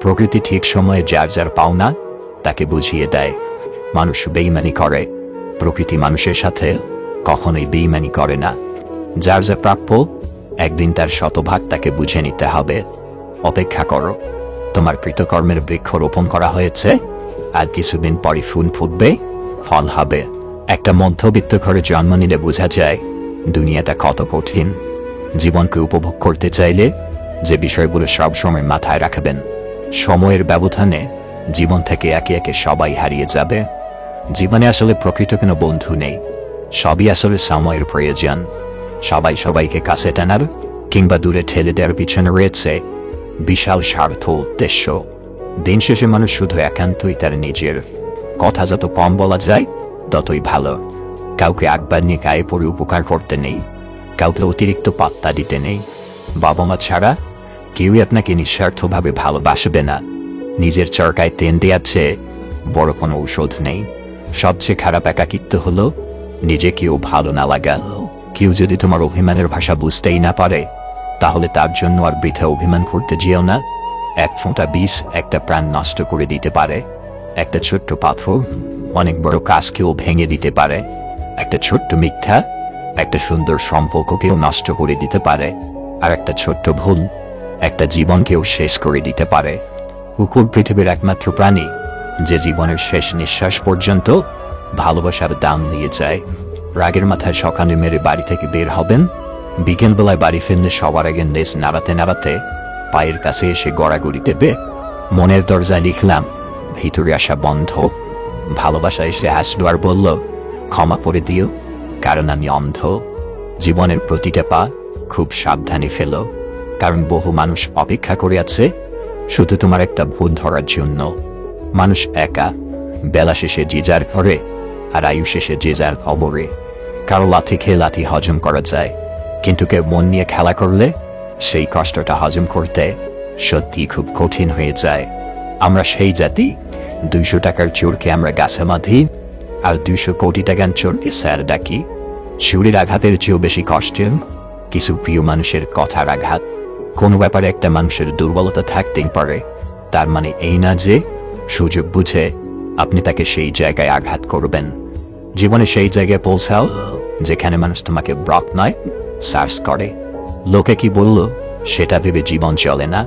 প্রকৃতি ঠিক সময়ে যার যার পাওনা তাকে বুঝিয়ে দেয়। মানুষ বেইমানি করে, প্রকৃতি মানুষের সাথে কখনোই বেইমানি করে না। যার যা প্রাপ্য একদিন তার শতভাগ তাকে বুঝে নিতে হবে। অপেক্ষা করো, তোমার কৃতকর্মের বৃক্ষ রোপণ করা হয়েছে, আর কিছুদিন পরে ফুল ফুটবে, ফল হবে। একটা মধ্যবিত্ত ঘরে জন্ম নিলে বোঝা যায় দুনিয়াটা কত কঠিন। জীবনকে উপভোগ করতে চাইলে যে বিষয়গুলো সবসময় মাথায় রাখবেন, সময়ের ব্যবধানে জীবন থেকে একে একে সবাই হারিয়ে যাবে। জীবনে আসলে প্রকৃত কোনো বন্ধু নেই, সবই আসলে সময়ের প্রয়োজন। সবাই সবাইকে কাছে টানার কিংবা দূরে ঠেলে দেওয়ার পিছনে রয়েছে বিশাল স্বার্থ উদ্দেশ্য। দিন শেষে মানুষ শুধু একান্তই তার নিজের। কথা যত কম বলা যায় ততই ভালো। কাউকে একবার নিয়ে গায়ে পড়ে উপকার করতে নেই, কাউকে অতিরিক্ত পাত্তা দিতে নেই। বাবা মা ছাড়া কেউই আপনাকে নিঃস্বার্থভাবে ভালোবাসবে না। নিজের চরকায় তেল দেওয়ার চেয়ে বড় কোনো ঔষধ নেই। সবচেয়ে খারাপ একাকিত্ব হলো নিজে কেউ ভালো না লাগা। কেউ যদি তোমার অভিমানের ভাষা বুঝতেই না পারে, তাহলে তার জন্য আর বৃথা অভিমান করতে যেও না। এক ফোঁটা বিষ একটা প্রাণ নষ্ট করে দিতে পারে। একটা ছোট্ট পাথর অনেক বড় কাজকেও ভেঙে দিতে পারে। একটা ছোট্ট মিথ্যা একটা সুন্দর সম্পর্ককেও নষ্ট করে দিতে পারে। আর একটা ছোট্ট ভুল একটা জীবনকেও শেষ করে দিতে পারে। কুকুর পৃথিবীর একমাত্র প্রাণী যে জীবনের শেষ নিঃশ্বাস পর্যন্ত ভালোবাসার দাম নিয়ে যায়। রাগের মাথায় সকালে মেরে বাড়ি থেকে বের হবেন, বিকেলবেলায় বাড়ি ফিরলে সবার আগে লেজ নাড়াতে নাড়াতে পায়ের কাছে এসে গড়াগড়ি দেবে। মনের দরজায় লিখলাম ভিতরে আসা বন্ধ। ভালোবাসা এসে হাসলো আর বলল ক্ষমা করে দিও, কারণ আমি অন্ধ। জীবনের প্রতিটা পা খুব সাবধানে ফেলো, কারণ বহু মানুষ অপেক্ষা করে আছে শুধু তোমার একটা ভুল ধরার জন্য। মানুষ একা, বেলা শেষে যে যার ঘরে, আর আয়ু শেষে যে যার খবরে। কারো লাথি খেয়ে লাথি হজম করা যায়, কিন্তু কেউ মন নিয়ে খেলা করলে সেই কষ্টটা হজম করতে সত্যি খুব কঠিন হয়ে যায়। আমরা সেই জাতি, 200 টাকার চোরকে আমরা গাছে বাঁধি, আর 200 কোটি টাকার চোরকে স্যার ডাকি। ছুরির আঘাতের চেয়েও বেশি কষ্টের কিছু প্রিয় মানুষের কথার আঘাত। কোনো ব্যাপারে একটা মানুষের দুর্বলতা থাকতেই পারে, তার মানে এই না যে সুযোগ বুঝে আপনি তাকে সেই জায়গায় আঘাত করবেন। জীবনে সেই জায়গায় পৌঁছাও যেখানে মানুষ তোমাকে ব্রক নয় সার্চ করে। লোকে কি বলল সেটা ভেবে জীবন চলে না,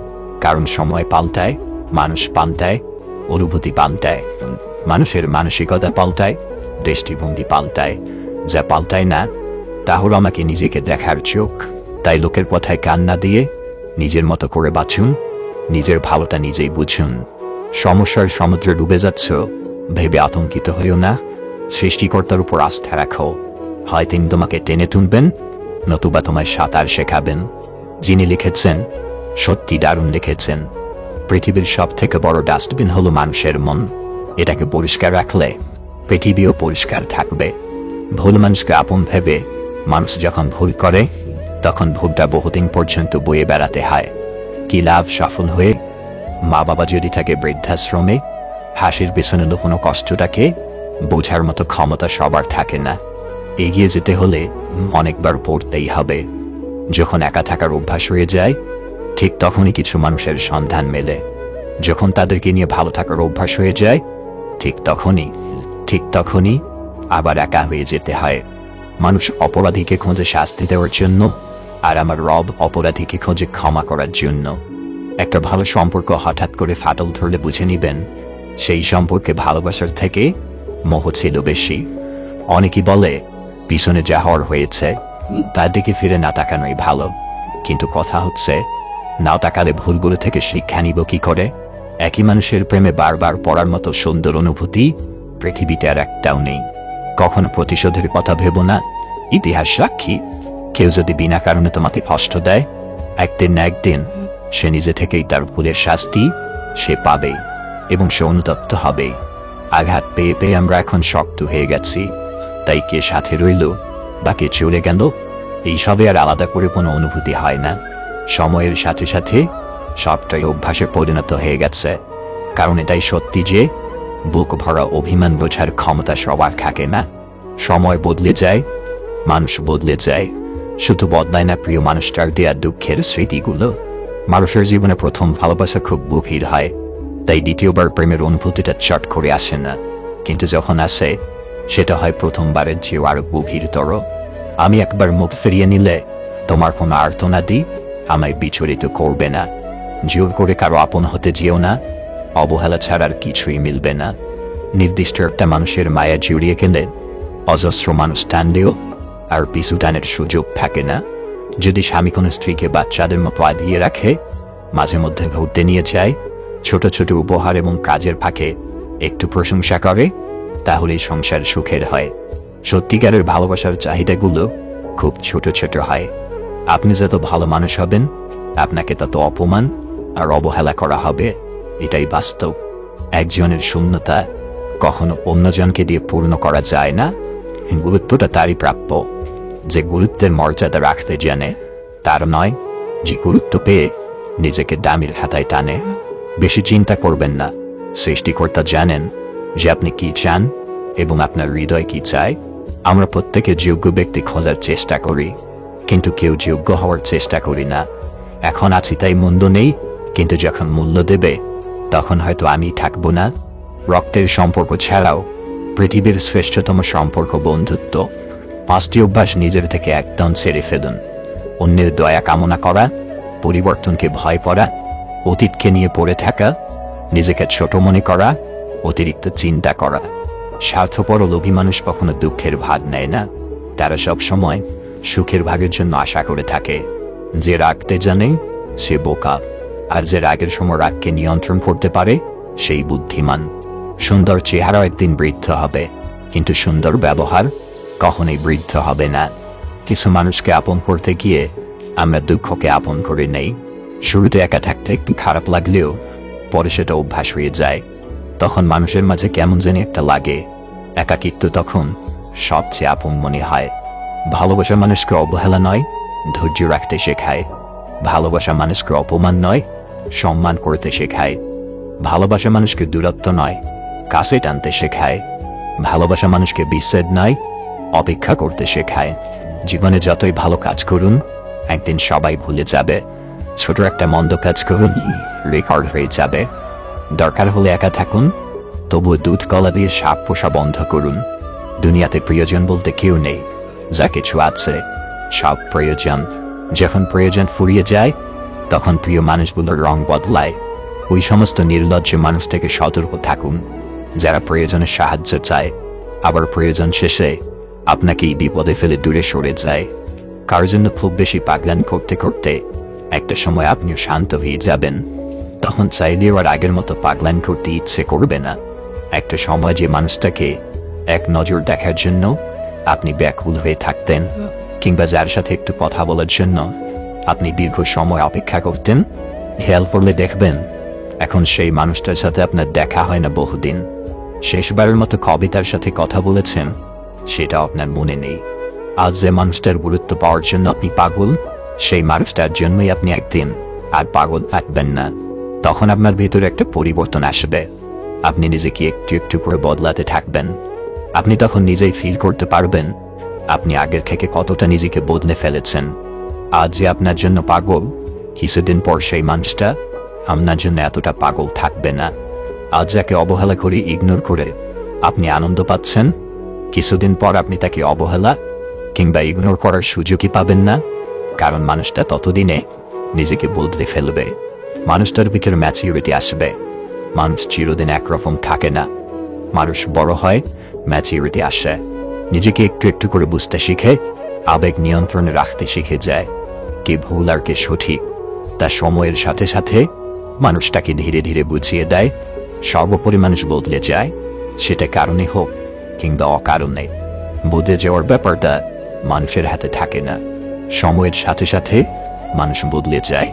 কারণ সময় পাল্টায়, মানুষ পাল্টায়, অনুভূতি পাল্টায়। মানুষের মানসিকতা পাল্টায়, দৃষ্টিভঙ্গি পাল্টায়। যা পাল্টায় না তা হলো আমাকে নিজেকে দেখার চোখ। তাই লোকের কথায় কান না দিয়ে নিজের মতো করে বাঁচুন, নিজের ভালোটা নিজেই বুঝুন। সমস্যার সমুদ্রে ডুবে যাচ্ছ ভেবে আতঙ্কিত হইও না, সৃষ্টিকর্তার উপর আস্থা রাখো। হয় তিনি তোমাকে টেনে তুলবেন, নতুবা তোমায় সাঁতার শেখাবেন। যিনি লিখেছেন সত্যি দারুণ লিখেছেন। পৃথিবীর সব থেকে বড় ডাস্টবিন হলো মানুষের মন। এটাকে পরিষ্কার রাখলে পৃথিবীও পরিষ্কার থাকবে। ভুল মানুষকে আপন ভেবে মানুষ যখন ভুল করে তখন ভুলটা বহুদিন পর্যন্ত বয়ে বেড়াতে হয়। কি লাভ সফল হয়ে? মা বাবা যদি থাকে বৃদ্ধাশ্রমে, হাসির পেছনে লুকোনো কষ্টটাকে বোঝার মতো ক্ষমতা সবার থাকে না। এগিয়ে যেতে হলে অনেকবার পড়তেই হবে। যখন একা থাকার অভ্যাস হয়ে যায় ঠিক তখনই কিছু মানুষের সন্ধান মেলে। যখন তাদেরকে নিয়ে ভালো থাকার অভ্যাস হয়ে যায় ঠিক তখনই আবার একা হয়ে যেতে হয়। মানুষ অপরাধীকে খোঁজে শাস্তি দেওয়ার জন্য, আর আমার রব অপরাধীকে খোঁজে ক্ষমা করার জন্য। একটা ভালো সম্পর্ক হঠাৎ করে ফাটল ধরলে বুঝে নিবেন সেই সম্পর্কে ভালোবাসার থেকে মোহ ছিল বেশি। অনেকেই বলে পিছনে যা হওয়ার হয়েছে তার দিকে ফিরে না তাকানোই ভালো, কিন্তু কথা হচ্ছে না তাকালে ভুলগুলো থেকে শিক্ষা নিব কি করে? একই মানুষের প্রেমে বারবার পড়ার মতো সুন্দর অনুভূতি পৃথিবীতে আর একটাও নেই। কখনো প্রতিশোধের কথা ভেবো না, ইতিহাস সাক্ষী। কেউ যদি বিনা কারণে তোমাকে কষ্ট দেয়, একদিন না একদিন সে নিজে থেকেই তার ভুলের শাস্তি সে পাবেই, এবং সে অনুতপ্ত হবেই। আঘাত পেয়ে পেয়ে আমরা এখন শক্ত হয়ে গেছি, তাই কে সাথে রইল বা কে চলে গেল এইসবে আর আলাদা করে কোনো অনুভূতি হয় না। সময়ের সাথে সাথে সবটাই অভ্যাসে পরিণত হয়ে গেছে। কারণ এটাই সত্যি যে বুক ভরা অভিমান বোঝার ক্ষমতা সবার থাকে না। সময় বদলে যায়, মানুষ বদলে যায়, শুধু বদলায় না প্রিয় মানুষটার দেয়া দুঃখের স্মৃতিগুলো। মানুষের জীবনে প্রথম ভালোবাসা খুব গভীর হয়, তাই দ্বিতীয়বার প্রেমের অনুভূতিটা চট করে আসে না, কিন্তু যখন আসে সেটা হয় প্রথমবারের চেয়েও আরো গভীরতর। আমি একবার মুখ ফিরিয়ে নিলে তোমার কোনো আর্তনাদি আমায় বিচলিত করবে না। জোর করে কারো আপন হতে যেও না, অবহেলা ছাড়া আর কিছুই মিলবে না। নির্দিষ্ট একটা মানুষের মায়া জড়িয়ে গেলে অজস্র মানুষ টানলেও আর পিছু টানের সুযোগ থাকে না। যদি স্বামী কোনো স্ত্রীকে বাচ্চাদের মতো আধিয়ে রাখে, মাঝে মধ্যে ঘুরতে নিয়ে যায়, ছোট ছোট উপহার এবং কাজের ফাঁকে একটু প্রশংসা করে, তাহলে সংসার সুখের হয়। সত্যিকারের ভালোবাসার চাহিদাগুলো খুব ছোট ছোট হয়। আপনি যত ভালো মানুষ হবেন, আপনাকে তত অপমান আর অবহেলা করা হবে, এটাই বাস্তব। একজনের শূন্যতা কখনো অন্যজনকে দিয়ে পূর্ণ করা যায় না। গুরুত্বটা তারই প্রাপ্য যে গুরুত্বের মর্যাদা রাখতে জানে, তার নয় যে গুরুত্ব পেয়ে নিজেকে দামির খাতায় টানে। বেশি চিন্তা করবেন না, সৃষ্টিকর্তা জানেন যে আপনি কি চান এবং আপনার হৃদয় কি চায়। আমরা প্রত্যেকে যোগ্য ব্যক্তি খোঁজার চেষ্টা করি, কিন্তু কেউ যোগ্য হওয়ার চেষ্টা করি না। এখন আছি তাই মন্দ নেই, কিন্তু যখন মূল্য দেবে তখন হয়তো আমি থাকবো না। রক্তের সম্পর্ক ছাড়াও পৃথিবীর শ্রেষ্ঠতম সম্পর্ক বন্ধুত্ব। 5টি অভ্যাস নিজের থেকে একদম ছেড়ে ফেলুন। অন্যের দয়া কামনা করা, পরিবর্তনকে ভয় করা, অতীতকে নিয়ে পড়ে থাকা, নিজেকে ছোট মনে করা, অতিরিক্ত চিন্তা করা। স্বার্থপর ও লোভী মানুষ কখনো দুঃখের ভাগ নেয় না, তারা সব সময় সুখের ভাগের জন্য আশা করে থাকে। যে রাগতে জানে সে বোকা, আর যে রাগের সময় রাগকে নিয়ন্ত্রণ করতে পারে সেই বুদ্ধিমান। সুন্দর চেহারা একদিন বৃদ্ধ হবে, কিন্তু সুন্দর ব্যবহার কখনোই বৃদ্ধ হবে না। কিছু মানুষকে আপন করতে গিয়ে আমরা দুঃখকে আপন করে নেই। শুরুতে একা থাকতে একটু খারাপ লাগলেও পরে সেটা অভ্যাস হয়ে যায়। তখন মানুষের মাঝে কেমন জানি একটা লাগে, একাকিত্ব তখন সবচেয়ে আপন মনে হয়। ভালোবাসা মানুষকে অবহেলা নয়, ধৈর্য রাখতে শেখায়। ভালোবাসা মানুষকে অপমান নয়, সম্মান করতে শেখায়। ভালোবাসা মানুষকে দূরত্ব নয়, কাছে টানতে শেখায়। ভালোবাসা মানুষকে বিচ্ছেদ নয়, অপেক্ষা করতে শেখায়। জীবনে যতই ভালো কাজ করুন, একদিন সবাই ভুলে যাবে। ছোট একটা মন্দ কাজ করুন, রেকর্ড হয়ে যাবে। দরকার হলে একা থাকুন, তবুও দুধ কলা দিয়ে সাপ পোষা বন্ধ করুন। দুনিয়াতে প্রিয়জন বলতে কেউ নেই, যা কিছু আছে সব প্রয়োজন। যখন প্রয়োজন ফুরিয়ে যায়, তখন প্রিয় মানুষগুলোর রং বদলায়। ওই সমস্ত নির্লজ্জ মানুষ থেকে সতর্ক থাকুন, যারা প্রয়োজনে সাহায্য চায়, আবার প্রয়োজন শেষে আপনাকেই বিপদে ফেলে দূরে সরে যায়। কার জন্য খুব বেশি পাগলামি করতে করতে একটা সময় আপনিও শান্ত হয়ে যাবেন। তখন চাইলেও আর আগের মতো পাগলামি করতে ইচ্ছে করবে না। একটা সময় যে মানুষটাকে এক নজর দেখার জন্য আপনি ব্যাকুল হয়ে থাকতেন, কিংবা যার সাথে একটু কথা বলার জন্য আপনি দীর্ঘ সময় অপেক্ষা করতেন, খেয়াল করলে দেখবেন এখন সেই মানুষটার সাথে আপনার দেখা হয় না বহুদিন। শেষবারের মতো কবে তার সাথে কথা বলেছেন সেটা আপনার মনে নেই। আজ যে মানুষটার গুরুত্ব পাওয়ার জন্য আপনি পাগল, সেই মানুষটার জন্যই আপনি একদিন আর পাগল থাকবেন না। তখন আপনার ভেতরে একটা পরিবর্তন আসবে, আপনি নিজেকে একটু একটু করে বদলাতে থাকবেন। আপনি তখন নিজেই ফিল করতে পারবেন আপনি আগের থেকে কতটা নিজেকে বদলে ফেলেছেন। আজ যে আপনার জন্য পাগল, কিছুদিন পর সেই মানুষটা আপনার জন্য এতটা পাগল থাকবে না। আজ যাকে অবহেলা করে ইগনোর করে আপনি আনন্দ পাচ্ছেন, কিছুদিন পর আপনি তাকে অবহেলা কিংবা ইগনোর করার সুযোগই পাবেন না, কারণ মানুষটা ততদিনে নিজেকে বদলে ফেলবে। মানুষটার ভিতরে ম্যাচিউরিটি আসবে। মানুষ চিরদিন একরকম থাকে না, মানুষ বড় হয়, ম্যাচিউরিটি আসে। নিজেকে একটু একটু করে বুঝতে শিখে, আবেগ নিয়ন্ত্রণে রাখতে শিখে যায়। কে ভুল আর কে সঠিক তা সময়ের সাথে সাথে মানুষটাকে ধীরে ধীরে বুঝিয়ে দেয়। সর্বোপরি মানুষ বদলে যায়, সেটা কারণে হোক কিংবা অকারণে। বদলে যাওয়ার ব্যাপারটা মানুষের হাতে থাকে না, সময়ের সাথে সাথে মানুষ বদলে যায়।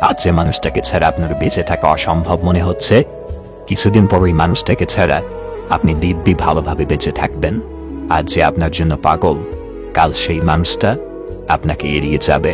আজ যে মানুষটাকে ছাড়া আপনার বেঁচে থাকা অসম্ভব মনে হচ্ছে, কিছুদিন পর ওই মানুষটাকে ছাড়া আপনি দিব্যি ভালোভাবে বেঁচে থাকবেন। আজ যে আপনার জন্য পাগল, কাল সেই মানুষটা আপনাকে এড়িয়ে যাবে।